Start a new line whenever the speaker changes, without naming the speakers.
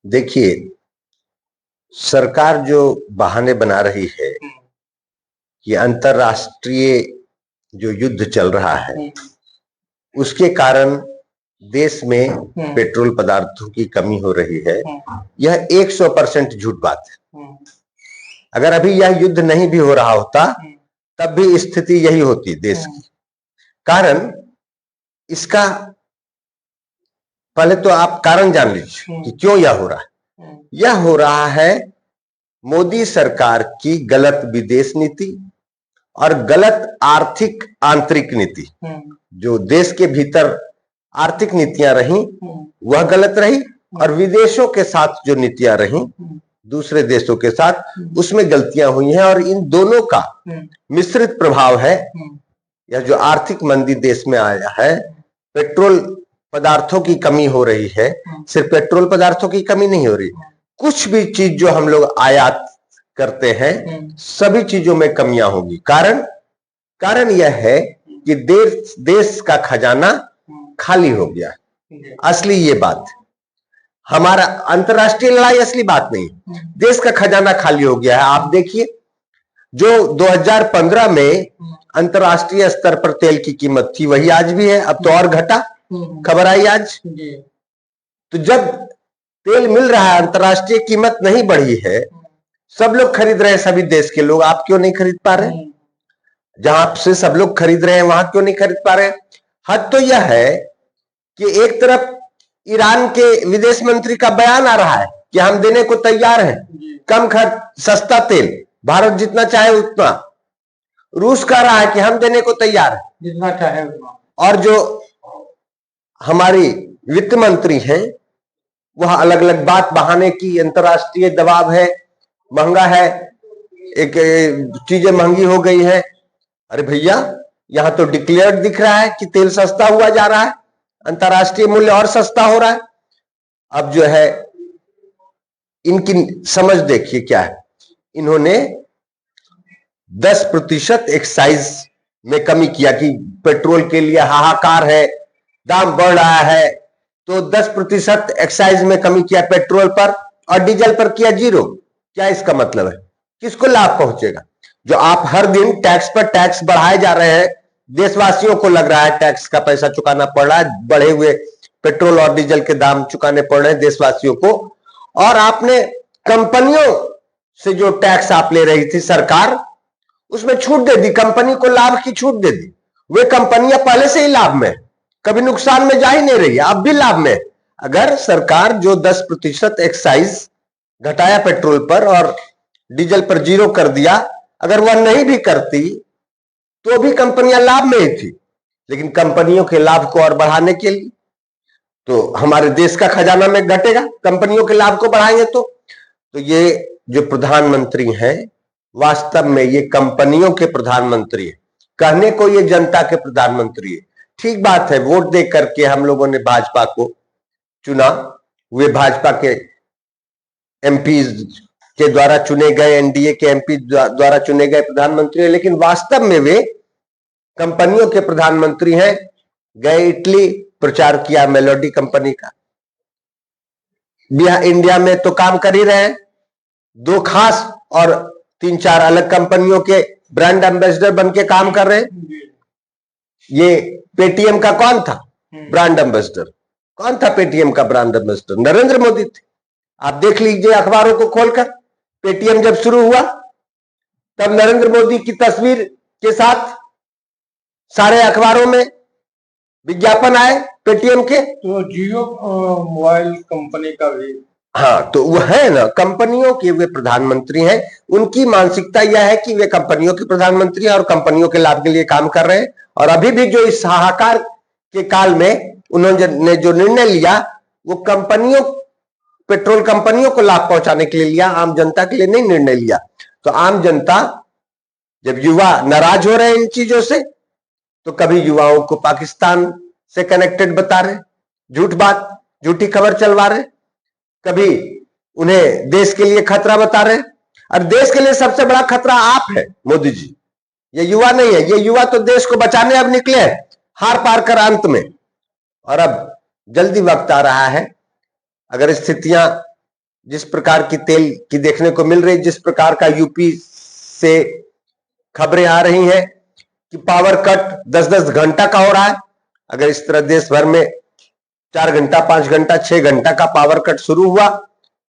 देखिए, सरकार जो बहाने बना रही है कि अंतर्राष्ट्रीय जो युद्ध चल रहा है उसके कारण देश में पेट्रोल पदार्थों की कमी हो रही है, यह 100% झूठ बात है। अगर अभी यह युद्ध नहीं भी हो रहा होता तब भी स्थिति यही होती देश की। कारण इसका पहले तो आप कारण जान लीजिए कि क्यों यह हो रहा है। यह हो रहा है मोदी सरकार की गलत विदेश नीति और गलत आर्थिक आंतरिक नीति। जो देश के भीतर आर्थिक नीतियां रही वह गलत रही और विदेशों के साथ जो नीतियां रही दूसरे देशों के साथ उसमें गलतियां हुई हैं और इन दोनों का मिश्रित प्रभाव है। यह जो आर्थिक मंदी देश में आया है, पेट्रोल पदार्थों की कमी हो रही है। सिर्फ पेट्रोल पदार्थों की कमी नहीं हो रही, कुछ भी चीज जो हम लोग आयात करते हैं सभी चीजों में कमियां होगी। कारण यह है कि देश का खजाना खाली हो गया। असली ये बात है, हमारा अंतर्राष्ट्रीय लड़ाई असली बात नहीं, देश का खजाना खाली हो गया है। आप देखिए, जो 2015 में अंतर्राष्ट्रीय स्तर पर तेल की कीमत थी वही आज भी है, अब तो और घटा। खबर आई आज। तो जब तेल मिल रहा है, अंतर्राष्ट्रीय कीमत नहीं बढ़ी है, सब लोग खरीद रहे हैं, सभी देश के लोग, आप क्यों नहीं खरीद पा रहे? जहां से सब लोग खरीद रहे हैं वहां क्यों नहीं खरीद पा रहे? हद तो यह है कि एक तरफ ईरान के विदेश मंत्री का बयान आ रहा है कि हम देने को तैयार हैं कम खर्च सस्ता तेल, भारत जितना चाहे उतना। रूस कह रहा है कि हम देने को तैयार हैं जितना चाहे उतना। और जो हमारी वित्त मंत्री हैं वह अलग अलग बात बहाने की, अंतर्राष्ट्रीय दबाव है, महंगा है, एक चीजें महंगी हो गई है। अरे भैया, यहां तो डिक्लेयर्ड दिख रहा है कि तेल सस्ता हुआ जा रहा है, अंतर्राष्ट्रीय मूल्य और सस्ता हो रहा है। अब जो है इनकी समझ देखिए क्या है, इन्होंने 10% एक्साइज में कमी किया कि पेट्रोल के लिए हाहाकार है, दाम बढ़ रहा है, तो 10% एक्साइज में कमी किया पेट्रोल पर और डीजल पर किया 0। क्या इसका मतलब है? किसको लाभ पहुंचेगा? जो आप हर दिन टैक्स पर टैक्स बढ़ाए जा रहे हैं, देशवासियों को लग रहा है टैक्स का पैसा चुकाना पड़ रहा है, बढ़े हुए पेट्रोल और डीजल के दाम चुकाने पड़ रहे हैं देशवासियों को। और आपने कंपनियों से जो टैक्स आप ले रही थी सरकार, उसमें छूट दे दी, कंपनी को लाभ की छूट दे दी। वे कंपनियां पहले से ही लाभ में, कभी नुकसान में जा ही नहीं रही है, अब भी लाभ में। अगर सरकार जो 10% एक्साइज घटाया पेट्रोल पर और डीजल पर 0 कर दिया, अगर वह नहीं भी करती तो भी कंपनियां लाभ में ही थी। लेकिन कंपनियों के लाभ को और बढ़ाने के लिए तो हमारे देश का खजाना में घटेगा, कंपनियों के लाभ को बढ़ाएंगे तो ये जो प्रधानमंत्री हैं वास्तव में ये कंपनियों के प्रधानमंत्री है, कहने को ये जनता के प्रधानमंत्री है। ठीक बात है, वोट दे करके हम लोगों ने भाजपा को चुना, वे भाजपा के एमपी के द्वारा चुने गए, एनडीए के एमपी द्वारा चुने गए प्रधानमंत्री है, लेकिन वास्तव में वे कंपनियों के प्रधानमंत्री हैं। गए इटली, प्रचार किया मेलोडी कंपनी का, इंडिया में तो काम कर ही रहे हैं, 2 खास और 3-4 अलग कंपनियों के ब्रांड एम्बेसडर बन के काम कर रहे हैं। ये पेटीएम का कौन था ब्रांड एम्बेसडर? कौन था पेटीएम का ब्रांड एम्बेसडर? नरेंद्र मोदी थे। आप देख लीजिए अखबारों को खोलकर, पेटीएम जब शुरू हुआ तब नरेंद्र मोदी की तस्वीर के साथ सारे अखबारों में विज्ञापन आए पेटीएम के।
तो जियो मोबाइल कंपनी का भी,
हाँ, तो वो है ना, कंपनियों के वे प्रधानमंत्री हैं। उनकी मानसिकता यह है कि वे कंपनियों के प्रधानमंत्री हैं और कंपनियों के लाभ के लिए काम कर रहे हैं। और अभी भी जो इस हाहाकार के काल में उन्होंने जो निर्णय लिया वो पेट्रोल कंपनियों को लाभ पहुंचाने के लिए लिया, आम जनता के लिए नहीं निर्णय लिया। तो आम जनता, जब युवा नाराज हो रहे हैं इन चीजों से, तो कभी युवाओं को पाकिस्तान से कनेक्टेड बता रहे, झूठ बात, झूठी खबर चलवा रहे, कभी उन्हें देश के लिए खतरा बता रहे। और देश के लिए सबसे बड़ा खतरा आप है मोदी जी, ये युवा नहीं है। ये युवा तो देश को बचाने अब निकले हैं, हार पार कर अंत में। और अब जल्दी वक्त आ रहा है, अगर स्थितियां जिस प्रकार की तेल की देखने को मिल रही, जिस प्रकार का यूपी से खबरें आ रही हैं कि पावर कट 10-10 घंटा का हो रहा है। अगर इस तरह देश भर में 4 घंटा, 5 घंटा, 6 घंटा का पावर कट शुरू हुआ